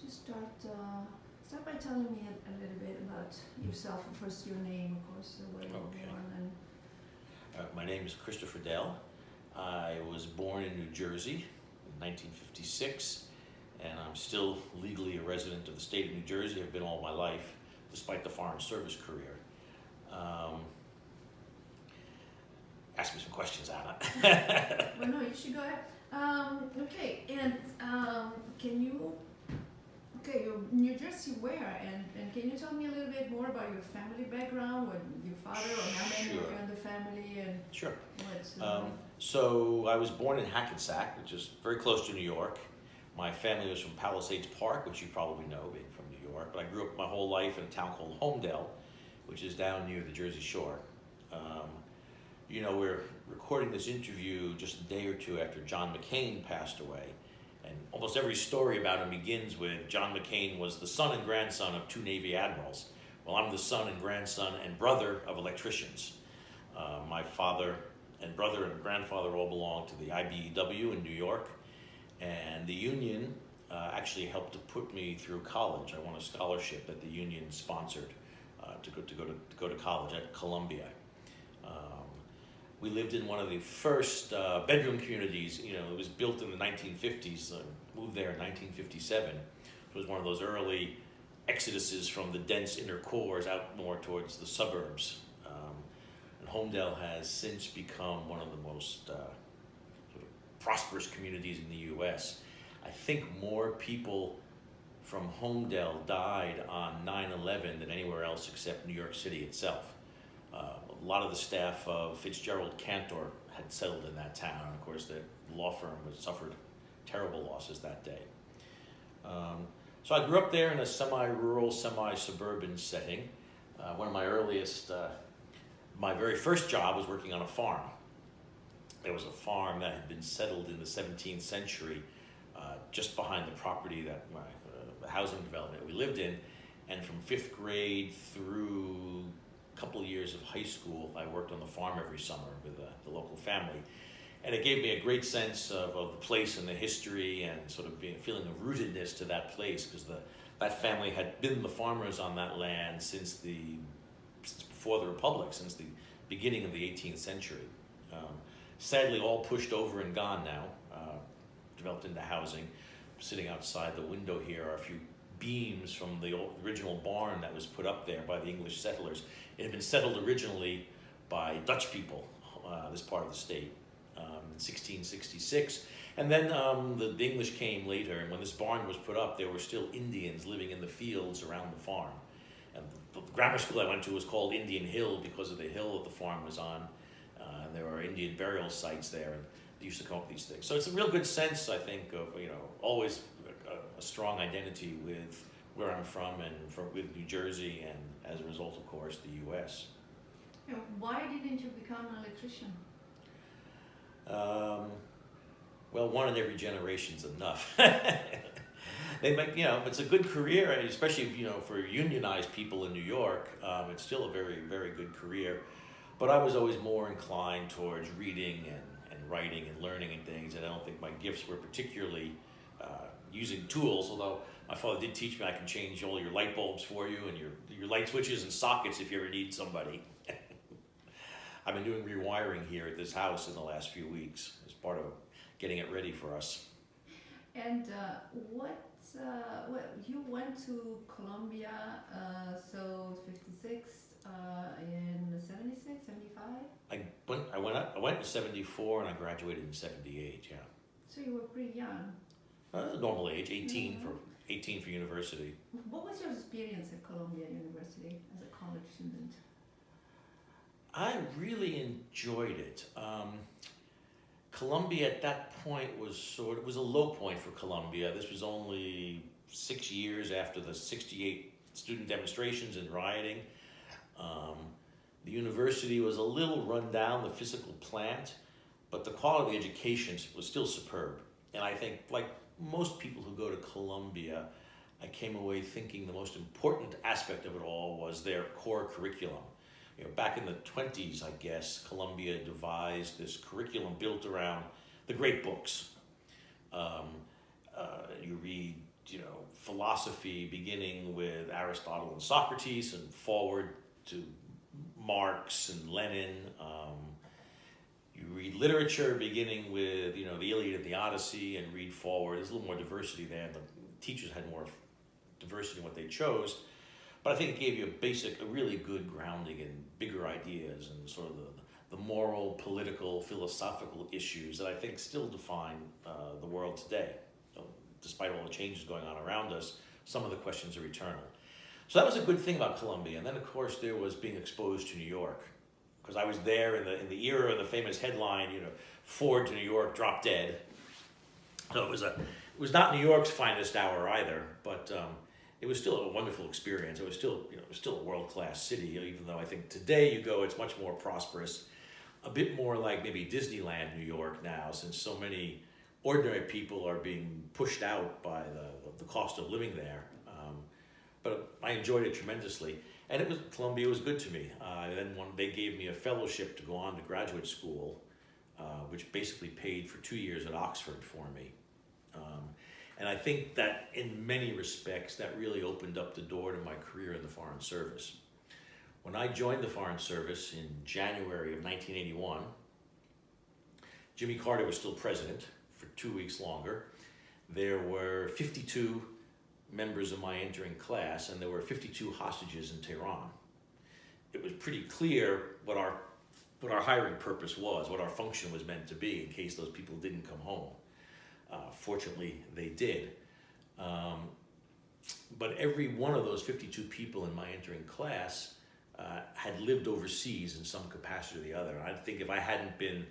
you start by telling me a little bit about yourself, and first your name, of course, where you were born. And my name is Christopher Dell. I was born in New Jersey in 1956, and I'm still legally a resident of the state of New Jersey. I've been all my life, despite the foreign service career. Ask me some questions, Anna. Well, no, you should go ahead. Okay, and can you, you're New Jersey where? And can you tell me a little bit more about your family background, what your father or how many were in the family? And sure. What, so I was born in Hackensack, which is very close to New York. My family was from Palisades Park, which you probably know, being from New York. But I grew up my whole life in a town called Homedale, which is down near the Jersey Shore. You know, we're recording this interview just a day or two after John McCain passed away. And almost every story about him begins with John McCain was the son and grandson of two Navy admirals. Well, I'm the son and grandson and brother of electricians. My father and brother and grandfather all belonged to the IBEW in New York. And the union actually helped to put me through college. I won a scholarship that the union sponsored to go to college at Columbia. We lived in one of the first bedroom communities. You know, it was built in the 1950s. Moved there in 1957. It was one of those early exoduses from the dense inner cores out more towards the suburbs. And Homedale has since become one of the most sort of prosperous communities in the U.S. I think more people from Homedale died on 9/11 than anywhere else except New York City itself. A lot of the staff of Fitzgerald Cantor had settled in that town. Of course, the law firm had suffered terrible losses that day. So I grew up there in a semi-rural, semi-suburban setting. One of my earliest, my very first job was working on a farm. There was a farm that had been settled in the 17th century just behind the property that the housing development we lived in. And from 5th grade through a couple of years of high school, I worked on the farm every summer with the local family. And it gave me a great sense of the place and the history, and sort of a feeling of rootedness to that place, because that family had been the farmers on that land since before the Republic, since the beginning of the 18th century. Sadly, all pushed over and gone now, developed into housing. Sitting outside the window here are a few beams from the original barn that was put up there by the English settlers. It had been settled originally by Dutch people, this part of the state, in 1666. And then the English came later, and when this barn was put up, there were still Indians living in the fields around the farm. And the grammar school I went to was called Indian Hill because of the hill that the farm was on. And there were Indian burial sites there, and they used to come up with these things. So it's a real good sense, I think, of, you know, always a strong identity with where I'm from and with New Jersey, and as a result, of course, the U.S. And why didn't you become an electrician? Well, one in every generation's enough. They make, you know, it's a good career, especially, you know, for unionized people in New York. It's still a very, very good career. But I was always more inclined towards reading and writing and learning and things, and I don't think my gifts were particularly using tools, although my father did teach me I can change all your light bulbs for you and your light switches and sockets if you ever need somebody. I've been doing rewiring here at this house in the last few weeks as part of getting it ready for us. And you went to Columbia, so 56, in 76, 75? I went in 74 and I graduated in 78, yeah. So you were pretty young. Normal age, 18 for university. What was your experience at Columbia University as a college student? I really enjoyed it. Columbia at that point was a low point for Columbia. This was only 6 years after the 68 student demonstrations and rioting. The university was a little run down, the physical plant, but the quality of the education was still superb. And I think, like most people who go to Columbia, I came away thinking the most important aspect of it all was their core curriculum. You know, back in the 20s, I guess, Columbia devised this curriculum built around the great books. You read philosophy beginning with Aristotle and Socrates and forward to Marx and Lenin. You read literature beginning with, the Iliad and the Odyssey, and read forward. There's a little more diversity there. The teachers had more diversity in what they chose. But I think it gave you a really good grounding in bigger ideas and sort of the moral, political, philosophical issues that I think still define the world today. So, despite all the changes going on around us, some of the questions are eternal. So that was a good thing about Columbia. And then, of course, there was being exposed to New York. Because I was there in the era of the famous headline, Ford to New York, drop dead. So it was not New York's finest hour either, but it was still a wonderful experience. It was still a world-class city, even though I think today you go, it's much more prosperous, a bit more like maybe Disneyland New York now, since so many ordinary people are being pushed out by the cost of living there. But I enjoyed it tremendously. And Columbia was good to me. Then they gave me a fellowship to go on to graduate school, which basically paid for 2 years at Oxford for me. And I think that in many respects, that really opened up the door to my career in the Foreign Service. When I joined the Foreign Service in January of 1981, Jimmy Carter was still president for 2 weeks longer. There were 52 members of my entering class, and there were 52 hostages in Tehran. It was pretty clear what our hiring purpose was, what our function was meant to be in case those people didn't come home. Fortunately, they did. But every one of those 52 people in my entering class had lived overseas in some capacity or the other. I think if I hadn't been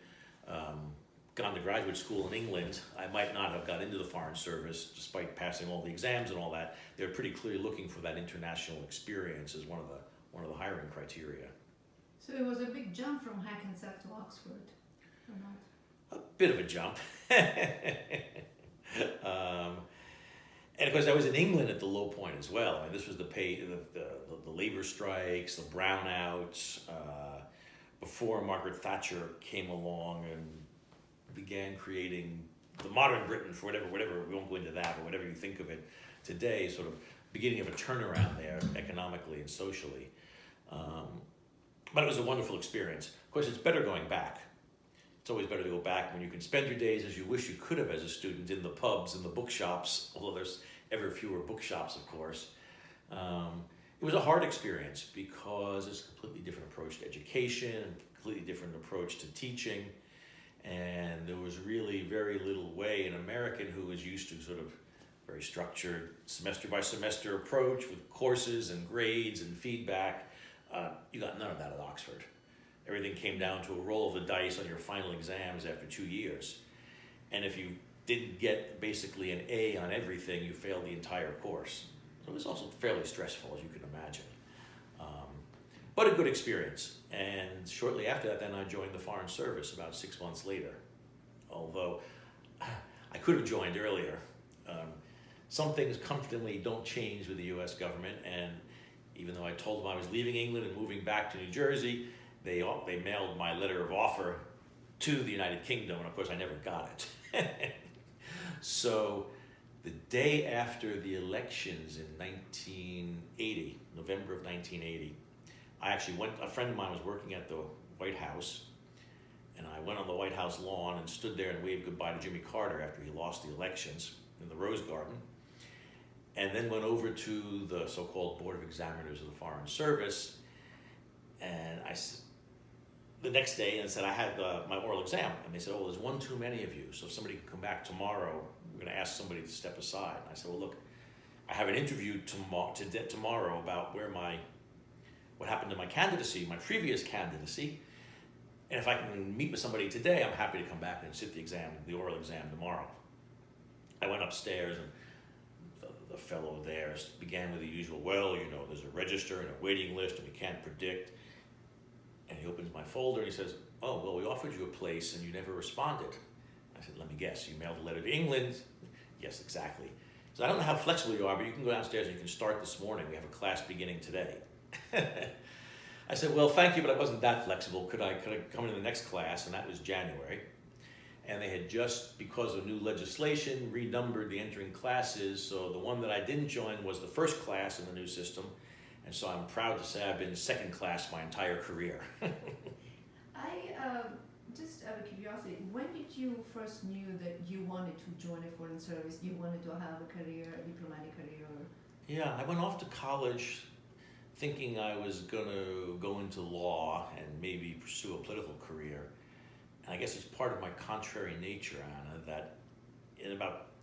gone to graduate school in England, I might not have got into the Foreign Service despite passing all the exams and all that. They're pretty clearly looking for that international experience as one of the hiring criteria. So it was a big jump from Hackensack to Oxford, or not? A bit of a jump. And of course, I was in England at the low point as well. I mean, this was the labor strikes, the brownouts, before Margaret Thatcher came along and began creating the modern Britain for whatever, we won't go into that, but whatever you think of it today, sort of beginning of a turnaround there economically and socially. But it was a wonderful experience. Of course, it's better going back. It's always better to go back when you can spend your days as you wish you could have as a student in the pubs and the bookshops, although there's ever fewer bookshops, of course. It was a hard experience because it's a completely different approach to education, a completely different approach to teaching. And there was really very little way an American who was used to sort of very structured semester by semester approach with courses and grades and feedback. You got none of that at Oxford. Everything came down to a roll of the dice on your final exams after 2 years. And if you didn't get basically an A on everything, you failed the entire course. So it was also fairly stressful, as you can imagine. But a good experience. And shortly after that, then I joined the Foreign Service about 6 months later. Although I could have joined earlier. Some things comfortably don't change with the US government. And even though I told them I was leaving England and moving back to New Jersey, they mailed my letter of offer to the United Kingdom. And of course, I never got it. So the day after the elections in 1980, November of 1980, a friend of mine was working at the White House, and I went on the White House lawn and stood there and waved goodbye to Jimmy Carter after he lost the elections in the Rose Garden, and then went over to the so-called Board of Examiners of the Foreign Service, and the next day, and said I had my oral exam, and they said, oh, there's one too many of you, so if somebody can come back tomorrow, we're going to ask somebody to step aside. And I said, well, look, I have an interview tomorrow about what happened to my candidacy, my previous candidacy, and if I can meet with somebody today, I'm happy to come back and sit the oral exam tomorrow. I went upstairs, and the fellow there began with the usual, well, there's a register and a waiting list, and we can't predict. And he opens my folder and he says, oh, well, we offered you a place and you never responded. I said, let me guess, you mailed a letter to England? Yes, exactly. He said, I don't know how flexible you are, but you can go downstairs and you can start this morning. We have a class beginning today. I said, well, thank you, but I wasn't that flexible. Could I come into the next class? And that was January. and they had just, because of new legislation, renumbered the entering classes. So the one that I didn't join was the first class in the new system, and so I'm proud to say I've been second class my entire career. Just out of curiosity, when did you first knew that you wanted to join a foreign service? You wanted to have a career, a diplomatic career? Yeah, I went off to college thinking I was gonna go into law and maybe pursue a political career. And I guess it's part of my contrary nature, Anna, that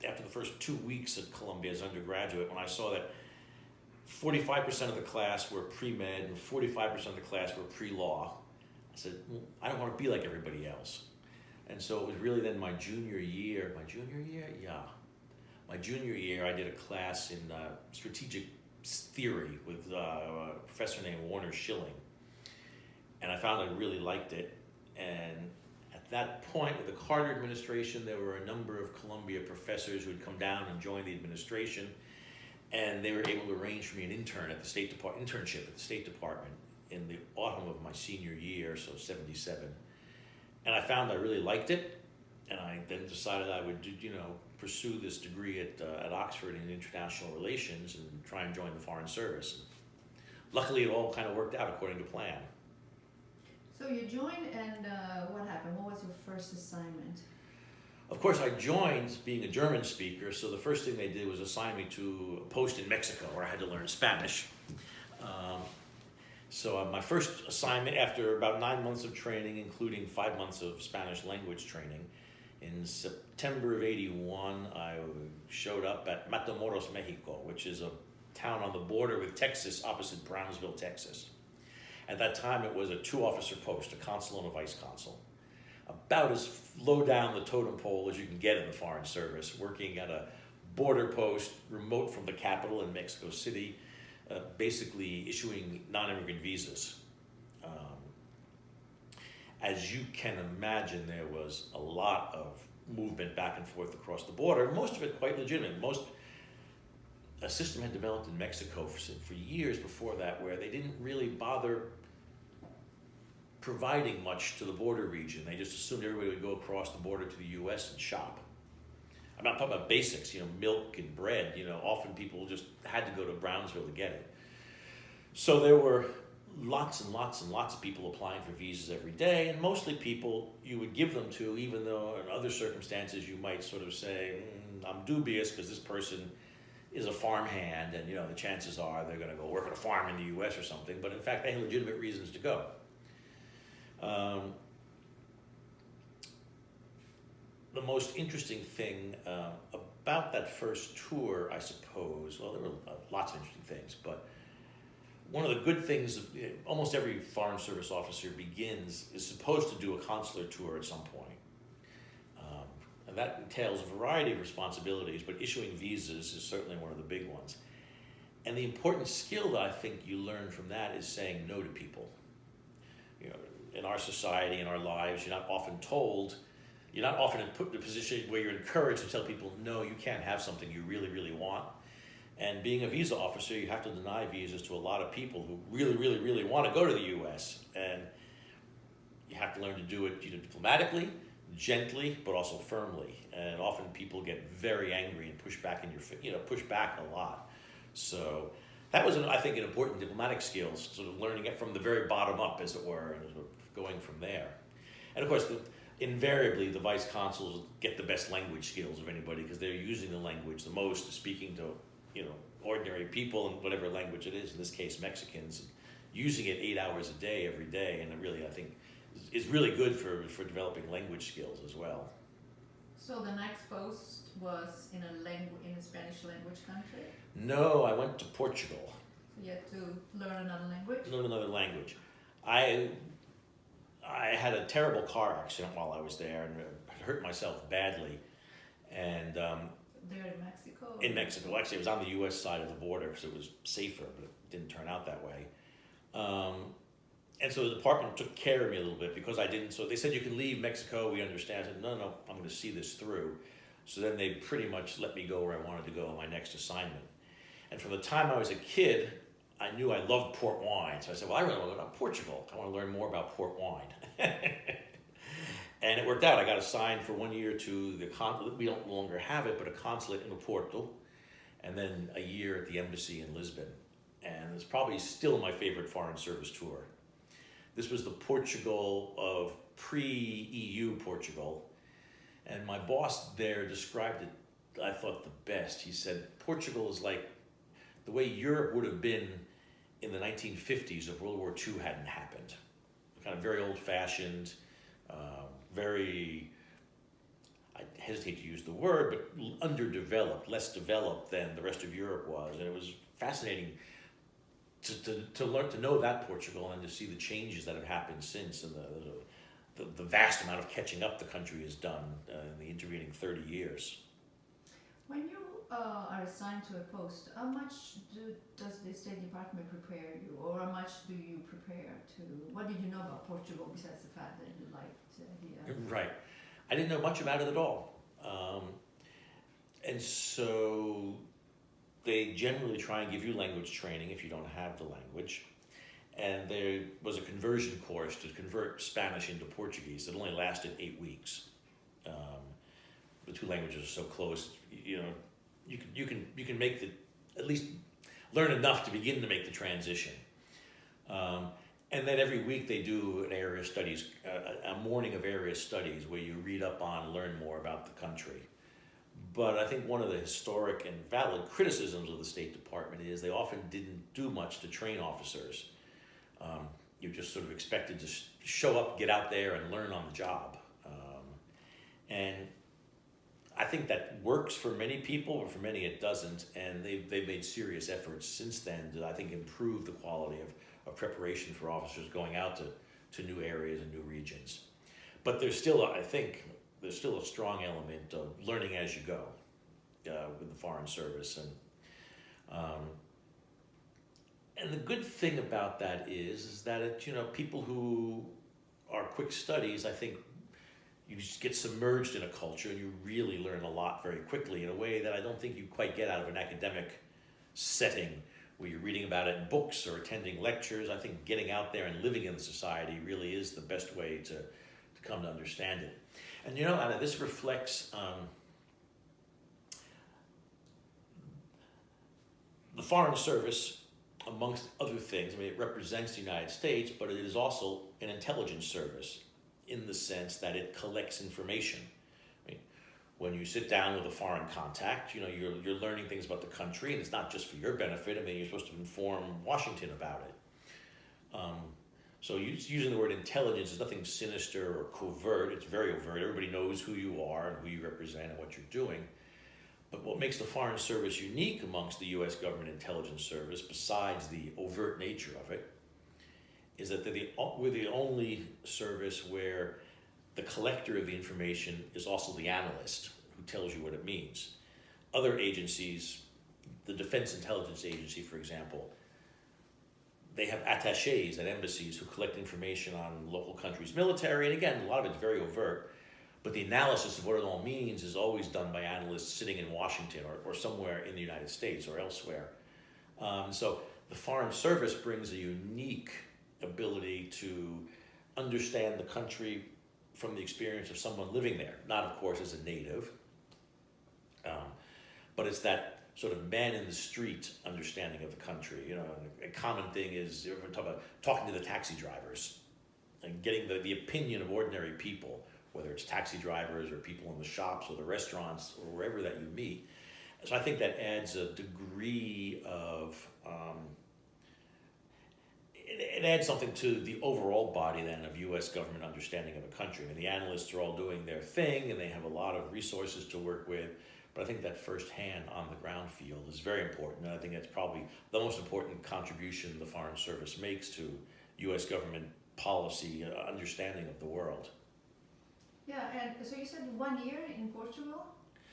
after the first 2 weeks at Columbia as undergraduate, when I saw that 45% of the class were pre-med and 45% of the class were pre-law, I said, I don't want to be like everybody else. And so it was really then my junior year, I did a class in strategic theory with a professor named Warner Schilling. And I found I really liked it. And at that point, with the Carter administration, there were a number of Columbia professors who had come down and joined the administration. And they were able to arrange for me an internship at the State Department in the autumn of my senior year, so 77. And I found I really liked it, and I then decided I would, pursue this degree at Oxford in international relations and try and join the Foreign Service. Luckily, it all kind of worked out according to plan. So you joined, and what happened? What was your first assignment? Of course, I joined being a German speaker, so the first thing they did was assign me to a post in Mexico where I had to learn Spanish. So my first assignment, after about 9 months of training, including 5 months of Spanish language training, in September of '81, I showed up at Matamoros, Mexico, which is a town on the border with Texas, opposite Brownsville, Texas. At that time, it was a 2-officer post, a consul and a vice consul. About as low down the totem pole as you can get in the Foreign Service, working at a border post remote from the capital in Mexico City, basically issuing non-immigrant visas. As you can imagine, there was a lot of movement back and forth across the border, most of it quite legitimate. A system had developed in Mexico for years before that where they didn't really bother providing much to the border region. They just assumed everybody would go across the border to the US and shop. I'm not talking about basics, milk and bread. Often people just had to go to Brownsville to get it. So there were lots and lots and lots of people applying for visas every day, and mostly people you would give them to, even though in other circumstances you might sort of say, I'm dubious because this person is a farmhand, and the chances are they're going to go work on a farm in the US or something, but in fact they had legitimate reasons to go. The most interesting thing about that first tour, I suppose, well, there were lots of interesting things, but one of the good things, almost every Foreign Service officer is supposed to do a consular tour at some point. And that entails a variety of responsibilities, but issuing visas is certainly one of the big ones. And the important skill that I think you learn from that is saying no to people. In our society, in our lives, you're not often in the position where you're encouraged to tell people, no, you can't have something you really, really want. And being a visa officer, you have to deny visas to a lot of people who really, really, really want to go to the US. And you have to learn to do it diplomatically, gently, but also firmly. And often people get very angry and push back push back a lot. So that was, I think, an important diplomatic skill, sort of learning it from the very bottom up, as it were, and sort of going from there. And of course, invariably, the vice consuls get the best language skills of anybody because they're using the language the most, speaking to ordinary people in whatever language it is, in this case Mexicans, using it 8 hours a day, every day, and it really, I think, is really good for developing language skills as well. So the next post was in a Spanish language country? No, I went to Portugal. So you had to learn another language? Learn another language. I had a terrible car accident while I was there and hurt myself badly. And there in Mexico? In Mexico. Actually, it was on the US side of the border because it was safer, but it didn't turn out that way. And so the department took care of me a little bit because I didn't. So they said, you can leave Mexico, we understand. I said, no, I'm going to see this through. So then they pretty much let me go where I wanted to go on my next assignment. And from the time I was a kid, I knew I loved port wine. So I said, well, I really want to go to Portugal. I want to learn more about port wine. And it worked out. I got assigned for 1 year to the consulate. We don't no longer have it, but a consulate in Oporto, and then a year at the embassy in Lisbon. And it's probably still my favorite foreign service tour. This was the Portugal of pre-EU Portugal. And my boss there described it, I thought, the best. He said, Portugal is like the way Europe would have been in the 1950s if World War II hadn't happened. Kind of very old-fashioned, very, I hesitate to use the word, but underdeveloped, less developed than the rest of Europe was. And it was fascinating to learn to know that Portugal and to see the changes that have happened since, and the vast amount of catching up the country has done in the intervening 30 years. When you are assigned to a post, how much does the State Department prepare you, or how much do you prepare to? What did you know about Portugal besides the fact that you liked the? Right, I didn't know much about it at all, and so they generally try and give you language training if you don't have the language. And there was a conversion course to convert Spanish into Portuguese that only lasted 8 weeks. The two languages are so close, you know, you can make at least learn enough to begin to make the transition. And then every week they do an area studies, a morning of area studies where you read up on, learn more about the country. But I think one of the historic and valid criticisms of the State Department is they often didn't do much to train officers. You're just sort of expected to show up, get out there, and learn on the job. And I think that works for many people, but for many it doesn't. And they've made serious efforts since then to, I think, improve the quality of preparation for officers going out to new areas and new regions. But there's still, I think, there's still a strong element of learning as you go with the Foreign Service. And the good thing about that is that it, you know, people who are quick studies, I think you just get submerged in a culture and you really learn a lot very quickly in a way that I don't think you quite get out of an academic setting where you're reading about it in books or attending lectures. I think getting out there and living in the society really is the best way to come to understand it. And you know, Anna, this reflects the Foreign Service, amongst other things. I mean, it represents the United States, but it is also an intelligence service in the sense that it collects information. I mean, when you sit down with a foreign contact, you know, you're learning things about the country, and it's not just for your benefit. I mean, you're supposed to inform Washington about it. So using the word intelligence is nothing sinister or covert. It's very overt. Everybody knows who you are and who you represent and what you're doing. But what makes the Foreign Service unique amongst the U.S. government intelligence service, besides the overt nature of it, is that we're the only service where the collector of the information is also the analyst who tells you what it means. Other agencies, the Defense Intelligence Agency, for example, they have attachés at embassies who collect information on local countries' military, and again, a lot of it's very overt. But the analysis of what it all means is always done by analysts sitting in Washington or somewhere in the United States or elsewhere. So the Foreign Service brings a unique ability to understand the country from the experience of someone living there. Not, of course, as a native, but it's that sort of man in the street understanding of the country. You know, a common thing is everyone talk about talking to the taxi drivers and getting the opinion of ordinary people, whether it's taxi drivers or people in the shops or the restaurants or wherever that you meet. So I think that adds a degree of, it adds something to the overall body then of U.S. government understanding of a country. I mean, the analysts are all doing their thing and they have a lot of resources to work with, but I think that firsthand on the ground field is very important. And I think that's probably the most important contribution the Foreign Service makes to U.S. government policy understanding of the world. Yeah, and so you said 1 year in Portugal?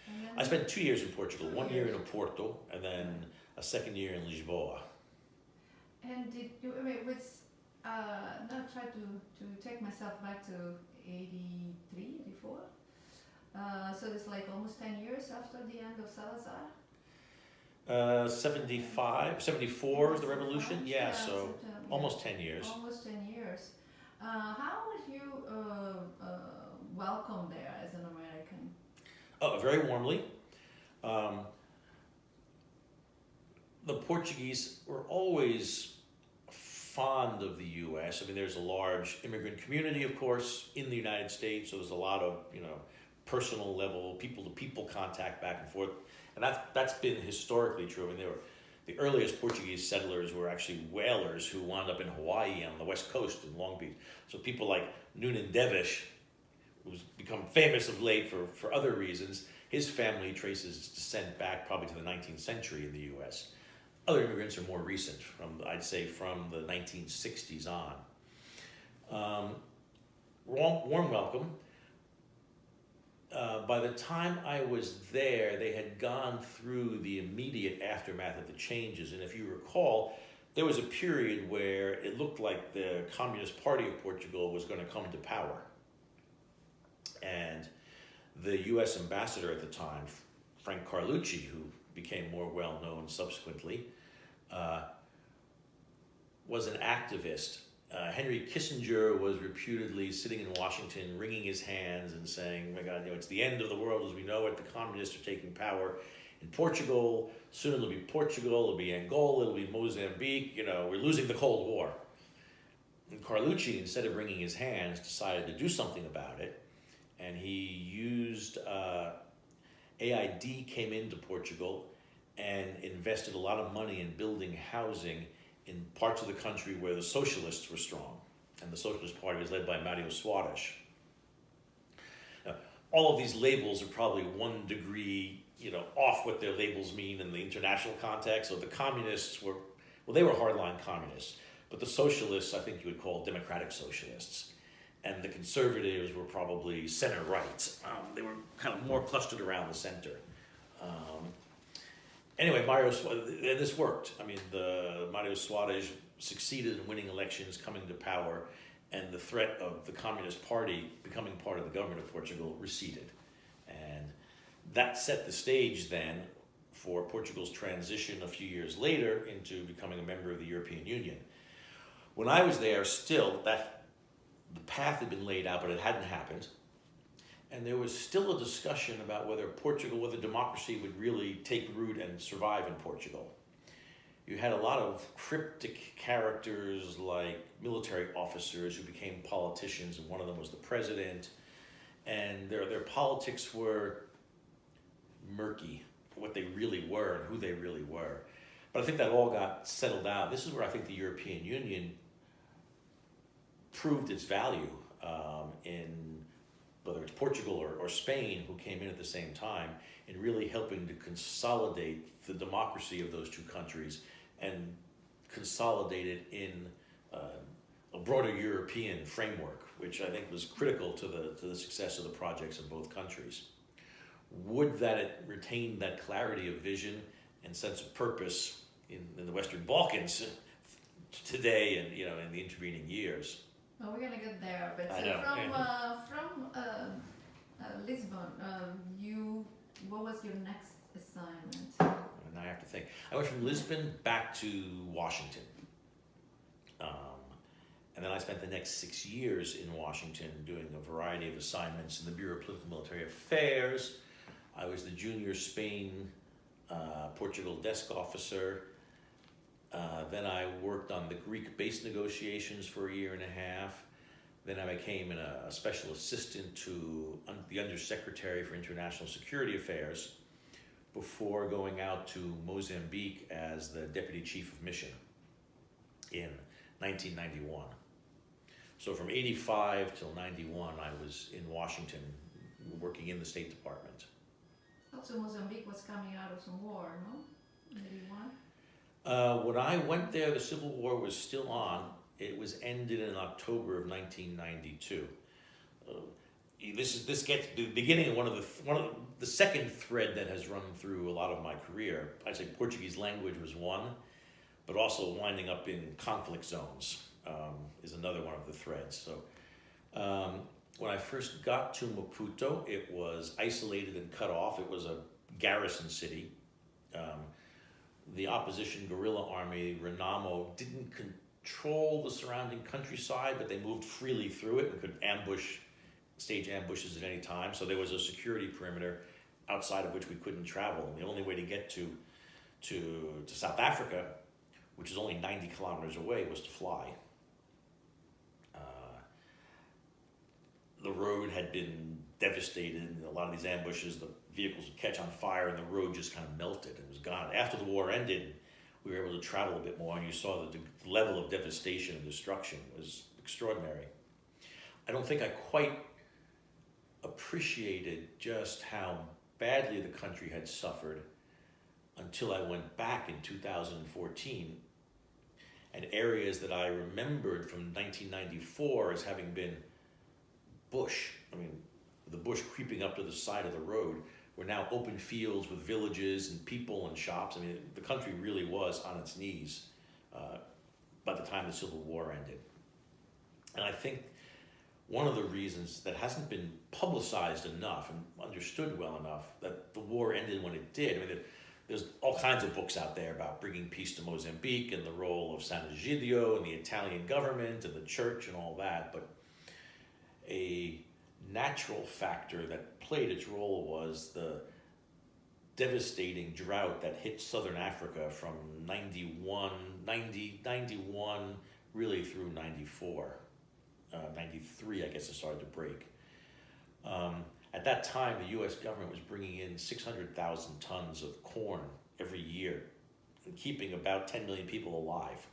And then I spent 2 years in Portugal, 1 year in Oporto, and then a second year in Lisboa. And did you, I mean, now try to take myself back to 83, 84? So it's like almost 10 years after the end of Salazar? 74 is the revolution? Yeah, so almost 10 years. Almost 10 years. How would you welcome there as an American? Oh, very warmly. The Portuguese were always fond of the U.S. I mean, there's a large immigrant community, of course, in the United States, so there's a lot of, personal level, people-to-people contact back and forth, and that's been historically true. I mean, the earliest Portuguese settlers were actually whalers who wound up in Hawaii on the west coast in Long Beach. So people like Noonan Devish, who's become famous of late for other reasons, his family traces its descent back probably to the 19th century in the U.S. Other immigrants are more recent, I'd say from the 1960s on. Warm welcome. By the time I was there, they had gone through the immediate aftermath of the changes. And if you recall, there was a period where it looked like the Communist Party of Portugal was going to come to power. And the U.S. ambassador at the time, Frank Carlucci, who became more well-known subsequently, was an activist. Henry Kissinger was reputedly sitting in Washington, wringing his hands and saying, "Oh my God, it's the end of the world as we know it. The communists are taking power in Portugal. Soon it'll be Portugal, it'll be Angola, it'll be Mozambique. We're losing the Cold War." And Carlucci, instead of wringing his hands, decided to do something about it. And he used, AID came into Portugal and invested a lot of money in building housing in parts of the country where the socialists were strong. And the Socialist Party was led by Mário Soares. Now, all of these labels are probably 1 degree, off what their labels mean in the international context. So the communists they were hardline communists, but the socialists, I think you would call democratic socialists. And the conservatives were probably center-right. They were kind of more clustered around the center. Anyway, and this worked. I mean, Mário Soares succeeded in winning elections, coming to power, and the threat of the Communist Party becoming part of the government of Portugal receded. And that set the stage then for Portugal's transition a few years later into becoming a member of the European Union. When I was there, still, the path had been laid out, but it hadn't happened. And there was still a discussion about whether democracy would really take root and survive in Portugal. You had a lot of cryptic characters like military officers who became politicians, and one of them was the president. And their politics were murky, what they really were and who they really were. But I think that all got settled out. This is where I think the European Union proved its value in whether it's Portugal or Spain, who came in at the same time, in really helping to consolidate the democracy of those two countries and consolidate it in a broader European framework, which I think was critical to the success of the projects in both countries. Would that it retained that clarity of vision and sense of purpose in the Western Balkans today and in the intervening years. Well, we're gonna get there, but I know, from Lisbon, what was your next assignment? And I have to think. I went from Lisbon back to Washington. And then I spent the next 6 years in Washington doing a variety of assignments in the Bureau of Political Military Affairs. I was the junior Spain, Portugal desk officer. Then I worked on the Greek base negotiations for a year and a half. Then I became a special assistant to the Undersecretary for International Security Affairs before going out to Mozambique as the Deputy Chief of Mission in 1991. So from 85 till 91, I was in Washington working in the State Department. Also, Mozambique was coming out of some war, no? In 81? When I went there, the Civil War was still on. It was ended in October of 1992. This gets the beginning of one of the second thread that has run through a lot of my career. I'd say Portuguese language was one, but also winding up in conflict zones is another one of the threads. So when I first got to Maputo, it was isolated and cut off. It was a garrison city. The opposition guerrilla army, Renamo, didn't control the surrounding countryside, but they moved freely through it and could ambush stage ambushes at any time, so there was a security perimeter outside of which we couldn't travel. And the only way to get to South Africa, which is only 90 kilometers away, was to fly. The road had been devastated, and a lot of these ambushes, the vehicles would catch on fire, and the road just kind of melted and was gone. After the war ended, we were able to travel a bit more, and you saw that the level of devastation and destruction was extraordinary. I don't think I quite appreciated just how badly the country had suffered until I went back in 2014, and areas that I remembered from 1994 as having been bush, I mean, the bush creeping up to the side of the road, were now open fields with villages and people and shops. I mean, the country really was on its knees by the time the Civil War ended. And I think one of the reasons that hasn't been publicized enough and understood well enough that the war ended when it did, I mean, there's all kinds of books out there about bringing peace to Mozambique and the role of Sant'Egidio and the Italian government and the church and all that, but a natural factor that played its role was the devastating drought that hit southern Africa from 91 really through 94. 93, I guess, it started to break. At that time, the U.S. government was bringing in 600,000 tons of corn every year and keeping about 10 million people alive.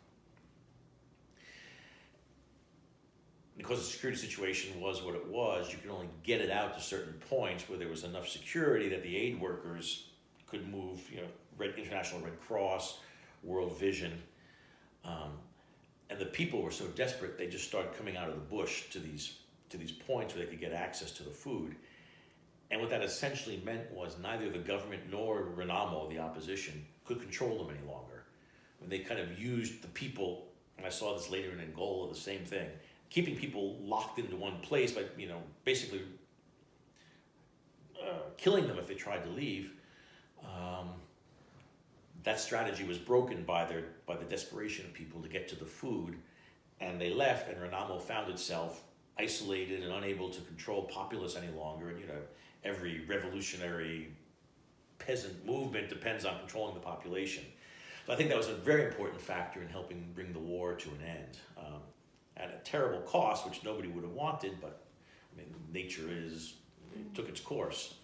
Because the security situation was what it was, you could only get it out to certain points where there was enough security that the aid workers could move, International Red Cross, World Vision. And the people were so desperate, they just started coming out of the bush to these points where they could get access to the food. And what that essentially meant was neither the government nor Renamo, the opposition, could control them any longer. I mean, they kind of used the people, and I saw this later in Angola, the same thing, keeping people locked into one place by, basically killing them if they tried to leave. That strategy was broken by the desperation of people to get to the food, and they left, and Renamo found itself isolated and unable to control populace any longer. And every revolutionary peasant movement depends on controlling the population. So I think that was a very important factor in helping bring the war to an end. At a terrible cost, which nobody would have wanted, but I mean, nature took its course.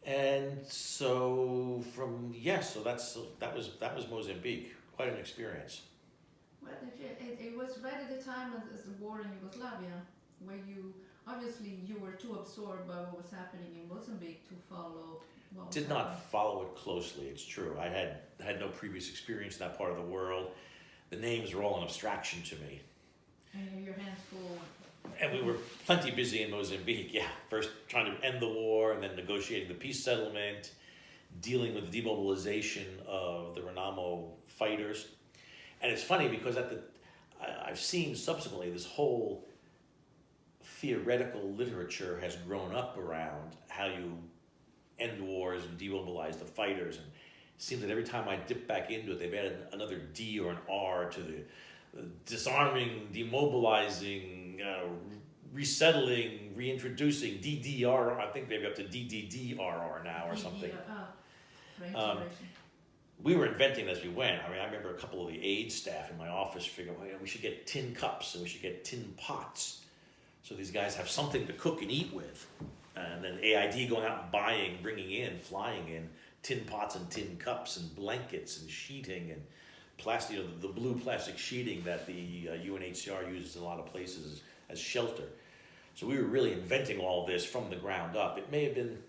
And so that was Mozambique. Quite an experience. Well, it was right at the time as the war in Yugoslavia, where you were too absorbed by what was happening in Mozambique to follow. Did not follow it closely. It's true. I had no previous experience in that part of the world. The names were all an abstraction to me. And your hands full. And we were plenty busy in Mozambique, First trying to end the war, and then negotiating the peace settlement, dealing with the demobilization of the Renamo fighters. And it's funny because I've seen subsequently this whole theoretical literature has grown up around how you end wars and demobilize the fighters. And it seems that every time I dip back into it, they've added another D or an R to the disarming, demobilizing, resettling, reintroducing, DDR. I think maybe up to DDDRR now or something. We were inventing as we went. I mean, I remember a couple of the aid staff in my office figured, we should get tin cups and we should get tin pots, so these guys have something to cook and eat with. And then AID going out and bringing in, flying in tin pots and tin cups and blankets and sheeting and plastic, the blue plastic sheeting that the UNHCR uses in a lot of places as shelter. So we were really inventing all this from the ground up. It may have been,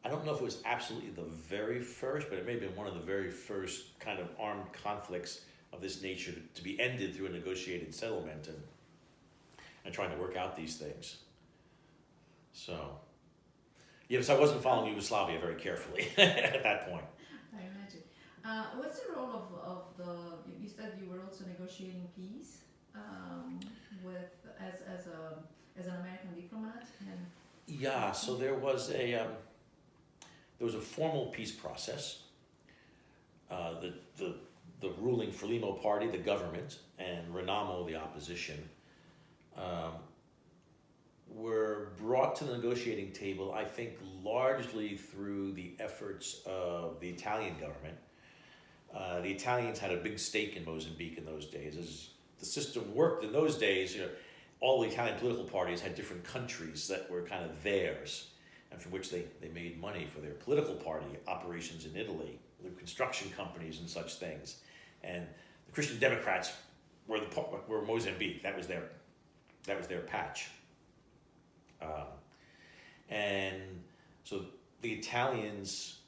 I don't know if it was absolutely the very first, but it may have been one of the very first kind of armed conflicts of this nature to be ended through a negotiated settlement and trying to work out these things. So, yes, I wasn't following Yugoslavia very carefully at that point. I imagine. What's the role of you said you were also negotiating peace as an American diplomat? So there was a formal peace process. The ruling Frelimo party, the government, and Renamo, the opposition, were brought to the negotiating table, I think, largely through the efforts of the Italian government. The Italians had a big stake in Mozambique in those days. As the system worked in those days, you know, all the Italian political parties had different countries that were kind of theirs, and from which they made money for their political party operations in Italy, the construction companies and such things. And the Christian Democrats were Mozambique. That was their patch. And so the Italians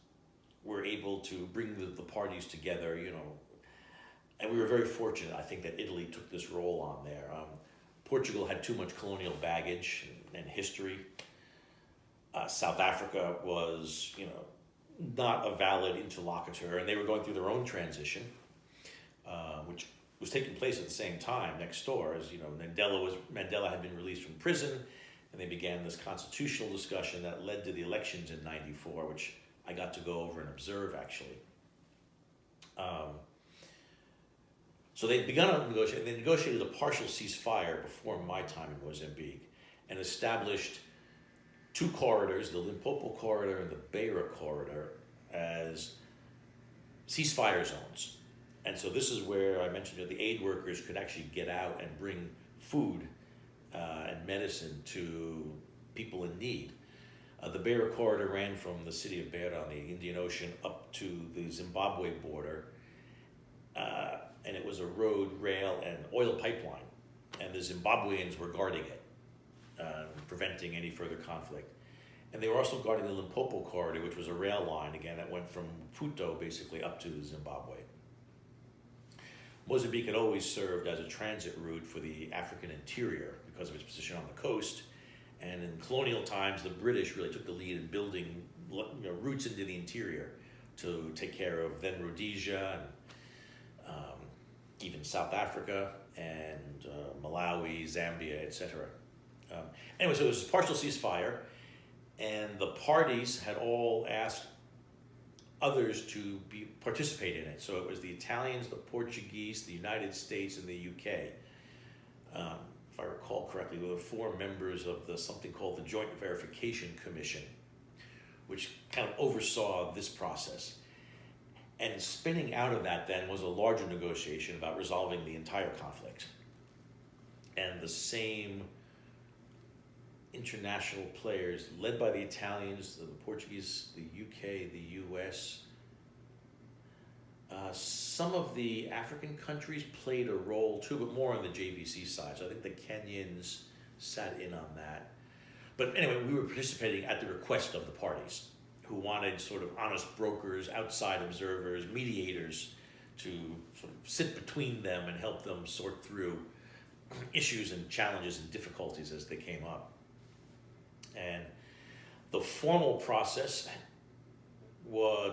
were able to bring the parties together, you know, and we were very fortunate, I think, that Italy took this role on there. Portugal had too much colonial baggage and history. South Africa was, you know, not a valid interlocutor, and they were going through their own transition, which was taking place at the same time next door. As you know, Mandela had been released from prison, and they began this constitutional discussion that led to the elections in '94, which I got to go over and observe, actually. So they'd begun to negotiate. They negotiated a partial ceasefire before my time in Mozambique, and established two corridors, the Limpopo corridor and the Beira corridor, as ceasefire zones. And so this is where I mentioned that the aid workers could actually get out and bring food and medicine to people in need. The Beira corridor ran from the city of Beira on the Indian Ocean up to the Zimbabwe border, and it was a road, rail, and oil pipeline, and the Zimbabweans were guarding it, preventing any further conflict. And they were also guarding the Limpopo corridor, which was a rail line, again, that went from Puto basically up to Zimbabwe. Mozambique had always served as a transit route for the African interior because of its position on the coast. And in colonial times, the British really took the lead in building, you know, routes into the interior to take care of then Rhodesia and even South Africa and Malawi, Zambia, etc. Anyway, so it was a partial ceasefire, and the parties had all asked others to participate in it. So it was the Italians, the Portuguese, the United States, and the UK. If I recall correctly, there were 4 members of something called the Joint Verification Commission, which kind of oversaw this process. And spinning out of that then was a larger negotiation about resolving the entire conflict. And the same international players, led by the Italians, the Portuguese, the UK, the US, some of the African countries played a role too, but more on the JVC side. So I think the Kenyans sat in on that. But anyway, we were participating at the request of the parties, who wanted sort of honest brokers, outside observers, mediators to sort of sit between them and help them sort through issues and challenges and difficulties as they came up. And the formal process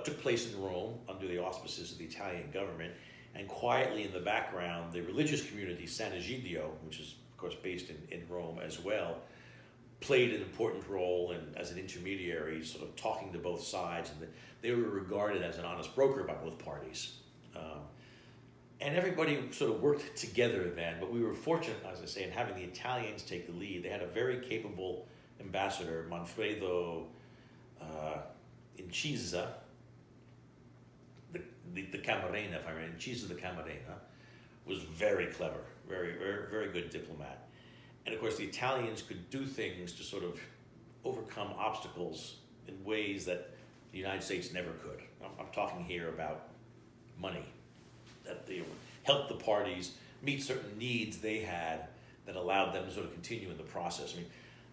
took place in Rome under the auspices of the Italian government, and quietly in the background, the religious community, Sant'Egidio, which is of course based in Rome as well, played an important role as an intermediary, sort of talking to both sides, and they were regarded as an honest broker by both parties. And everybody sort of worked together then, but we were fortunate, as I say, in having the Italians take the lead. They had a very capable ambassador, Manfredo Incisa, the Camarena, if I remember, Incisa the Camarena, was very clever, very, very, very good diplomat. And of course, the Italians could do things to sort of overcome obstacles in ways that the United States never could. I'm talking here about money, that they helped the parties meet certain needs they had that allowed them to sort of continue in the process. I mean,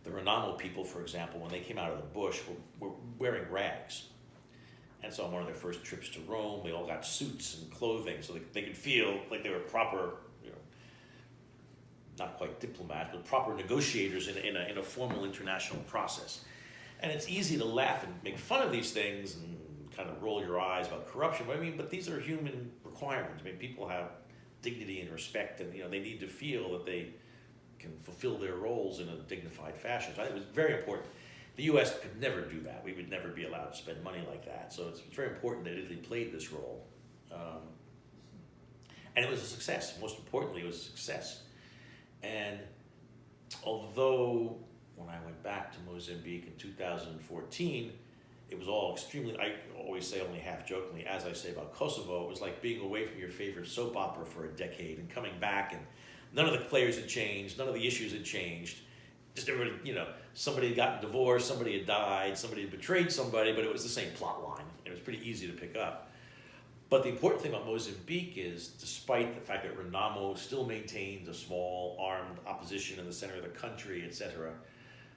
the Renamo people, for example, when they came out of the bush, were wearing rags. And so on one of their first trips to Rome, they all got suits and clothing so they could feel like they were proper, you know, not quite diplomats, but proper negotiators in a formal international process. And it's easy to laugh and make fun of these things and kind of roll your eyes about corruption. But these are human requirements. I mean, people have dignity and respect, and they need to feel that they can fulfill their roles in a dignified fashion. So I think it was very important. The U.S. could never do that. We would never be allowed to spend money like that. So it's very important that Italy played this role. And it was a success. Most importantly, it was a success. And although when I went back to Mozambique in 2014, it was all extremely, I always say only half jokingly, as I say about Kosovo, it was like being away from your favorite soap opera for a decade and coming back, and none of the players had changed, none of the issues had changed. Just everybody, you know, somebody had gotten divorced, somebody had died, somebody had betrayed somebody, but it was the same plot line. It was pretty easy to pick up. But the important thing about Mozambique is, despite the fact that Renamo still maintains a small armed opposition in the center of the country, etc.,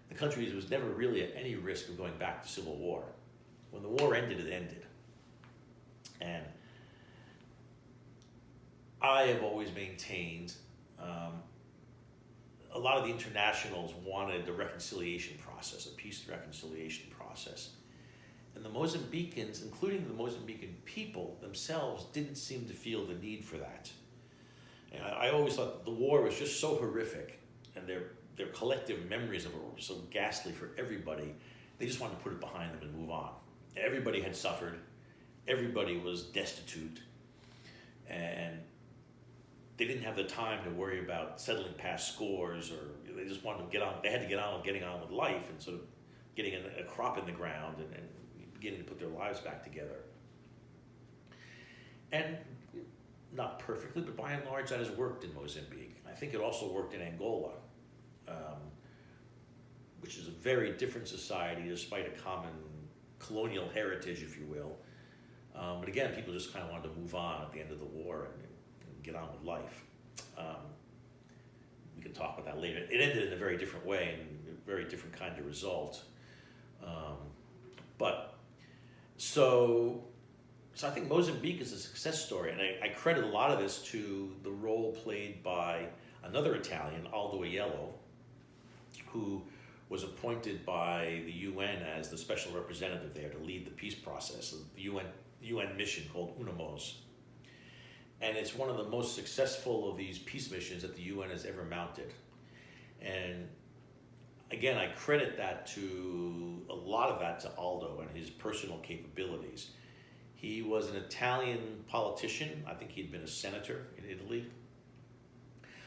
the country was never really at any risk of going back to civil war. When the war ended, it ended. And I have always maintained a lot of the internationals wanted the reconciliation process, a peace reconciliation process. And the Mozambicans, including the Mozambican people themselves, didn't seem to feel the need for that. And I always thought the war was just so horrific, and their collective memories of it were so ghastly for everybody, they just wanted to put it behind them and move on. Everybody had suffered, everybody was destitute, and they didn't have the time to worry about settling past scores, or they just wanted to get on, they had to get on with getting on with life and sort of getting a crop in the ground and beginning to put their lives back together. And not perfectly, but by and large that has worked in Mozambique. I think it also worked in Angola, which is a very different society despite a common colonial heritage, if you will. But again, people just kind of wanted to move on at the end of the war and get on with life. We can talk about that later. It ended in a very different way and a very different kind of result. So I think Mozambique is a success story, and I credit a lot of this to the role played by another Italian, Aldo Aiello, who was appointed by the UN as the special representative there to lead the peace process, the UN mission called UNAMOS. And it's one of the most successful of these peace missions that the UN has ever mounted. And again, I credit that to, a lot of that to Aldo and his personal capabilities. He was an Italian politician. I think he'd been a senator in Italy.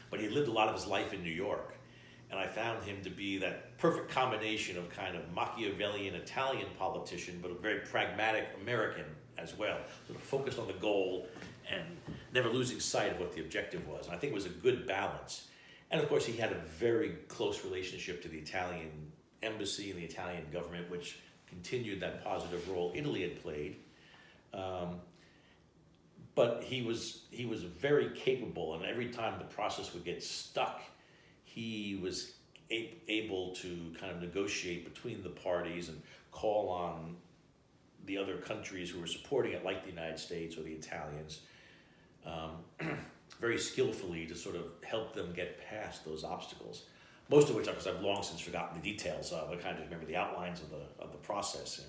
But he lived a lot of his life in New York. And I found him to be that perfect combination of kind of Machiavellian Italian politician, but a very pragmatic American as well. Sort of focused on the goal and never losing sight of what the objective was. And I think it was a good balance. And of course, he had a very close relationship to the Italian embassy and the Italian government, which continued that positive role Italy had played. But he was very capable, and every time the process would get stuck, he was able to kind of negotiate between the parties and call on the other countries who were supporting it, like the United States or the Italians, very skillfully to sort of help them get past those obstacles. Most of which, because I've long since forgotten the details of, I kind of remember the outlines of the process.